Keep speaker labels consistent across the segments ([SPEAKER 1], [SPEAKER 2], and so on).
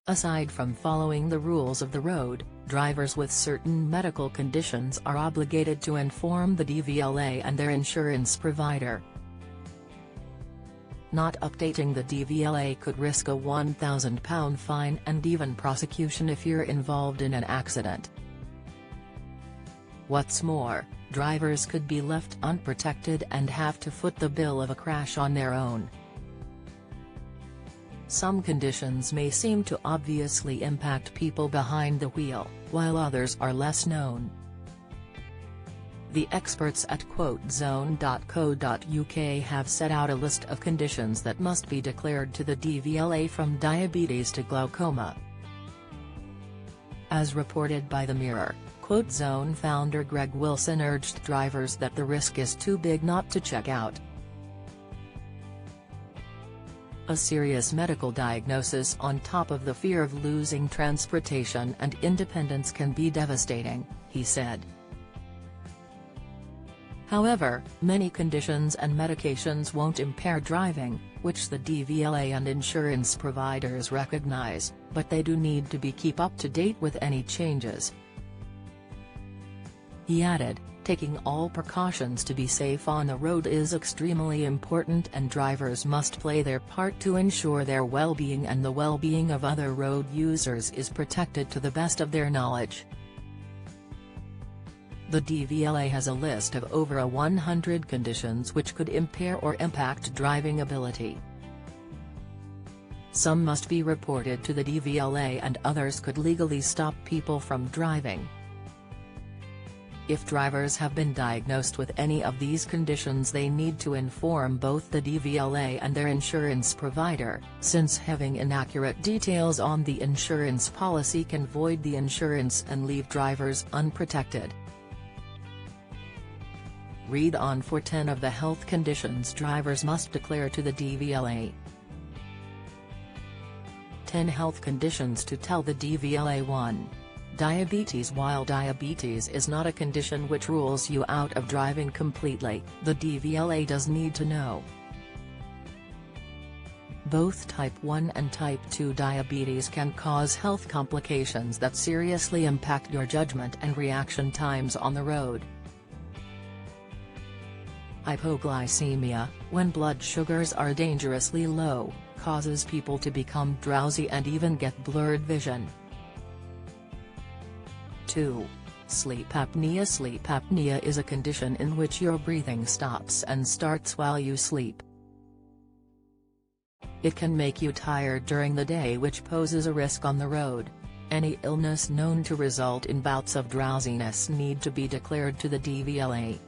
[SPEAKER 1] Aside from following the rules of the road, drivers with certain medical conditions are obligated to inform the DVLA and their insurance provider. Not updating the DVLA could risk a £1,000 fine and even prosecution if you're involved in an accident. What's more, drivers could be left unprotected and have to foot the bill of a crash on their own. Some conditions may seem to obviously impact people behind the wheel, while others are less known. The experts at quotezone.co.uk have set out a list of conditions that must be declared to the DVLA, from diabetes to glaucoma. As reported by the Mirror, QuoteZone founder Greg Wilson urged drivers that the risk is too big not to check out. A serious medical diagnosis on top of the fear of losing transportation and independence can be devastating, he said. However, many conditions and medications won't impair driving, which the DVLA and insurance providers recognize, but they do need to keep up to date with any changes. He added, taking all precautions to be safe on the road is extremely important, and drivers must play their part to ensure their well-being and the well-being of other road users is protected to the best of their knowledge. The DVLA has a list of over 100 conditions which could impair or impact driving ability. Some must be reported to the DVLA and others could legally stop people from driving. If drivers have been diagnosed with any of these conditions, they need to inform both the DVLA and their insurance provider, since having inaccurate details on the insurance policy can void the insurance and leave drivers unprotected. Read on for 10 of the health conditions drivers must declare to the DVLA. 10 health conditions to tell the DVLA. 1. Diabetes. While diabetes is not a condition which rules you out of driving completely, the DVLA does need to know. Both type 1 and type 2 diabetes can cause health complications that seriously impact your judgment and reaction times on the road. Hypoglycemia, when blood sugars are dangerously low, causes people to become drowsy and even get blurred vision. 2. Sleep apnea. Sleep apnea is a condition in which your breathing stops and starts while you sleep. It can make you tired during the day, which poses a risk on the road. Any illness known to result in bouts of drowsiness need to be declared to the DVLA.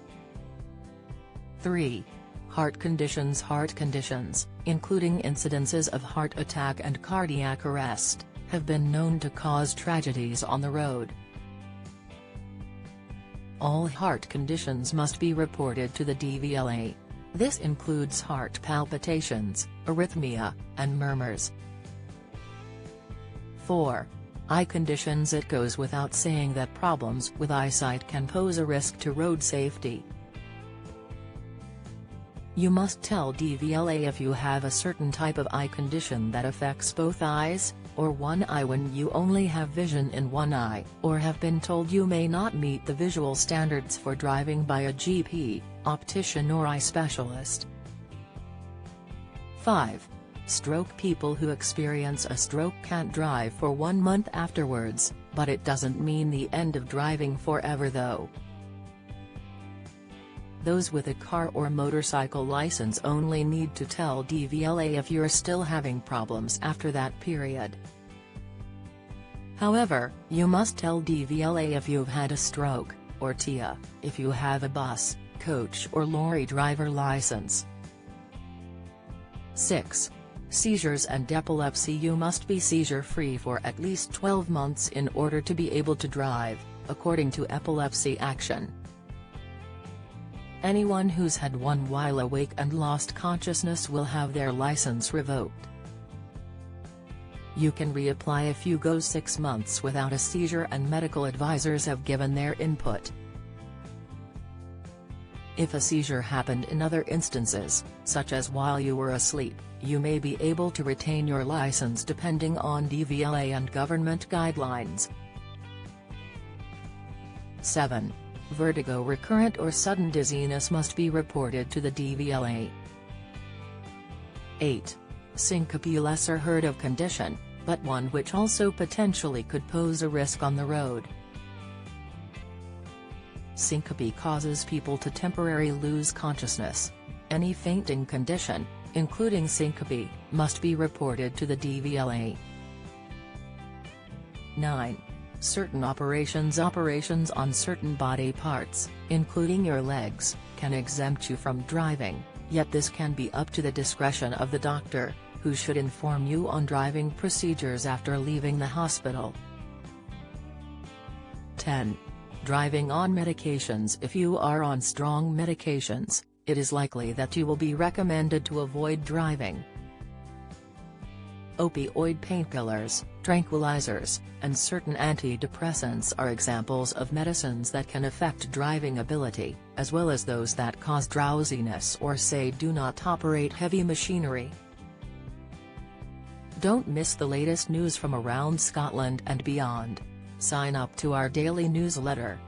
[SPEAKER 1] 3. Heart conditions. Heart conditions, including incidences of heart attack and cardiac arrest, have been known to cause tragedies on the road. All heart conditions must be reported to the DVLA. This includes heart palpitations, arrhythmia, and murmurs. 4. Eye conditions. It goes without saying that problems with eyesight can pose a risk to road safety. You must tell DVLA if you have a certain type of eye condition that affects both eyes, or one eye when you only have vision in one eye, or have been told you may not meet the visual standards for driving by a GP, optician or eye specialist. 5. Stroke. People who experience a stroke can't drive for 1 month afterwards, but it doesn't mean the end of driving forever though. Those with a car or motorcycle license only need to tell DVLA if you're still having problems after that period. However, you must tell DVLA if you've had a stroke, or TIA, if you have a bus, coach or lorry driver license. 6. Seizures and epilepsy. You must be seizure-free for at least 12 months in order to be able to drive, according to Epilepsy Action. Anyone who's had one while awake and lost consciousness will have their license revoked. You can reapply if you go 6 months without a seizure and medical advisors have given their input. If a seizure happened in other instances, such as while you were asleep, you may be able to retain your license depending on DVLA and government guidelines. 7. Vertigo. Recurrent or sudden dizziness must be reported to the DVLA. 8. Syncope. Lesser heard of condition, but one which also potentially could pose a risk on the road. Syncope causes people to temporarily lose consciousness. Any fainting condition, including syncope, must be reported to the DVLA. 9. Certain operations on certain body parts, including your legs, can exempt you from driving, yet this can be up to the discretion of the doctor, who should inform you on driving procedures after leaving the hospital. 10. Driving on medications. If you are on strong medications, it is likely that you will be recommended to avoid driving. Opioid painkillers, tranquilizers, and certain antidepressants are examples of medicines that can affect driving ability, as well as those that cause drowsiness or say do not operate heavy machinery. Don't miss the latest news from around Scotland and beyond. Sign up to our daily newsletter.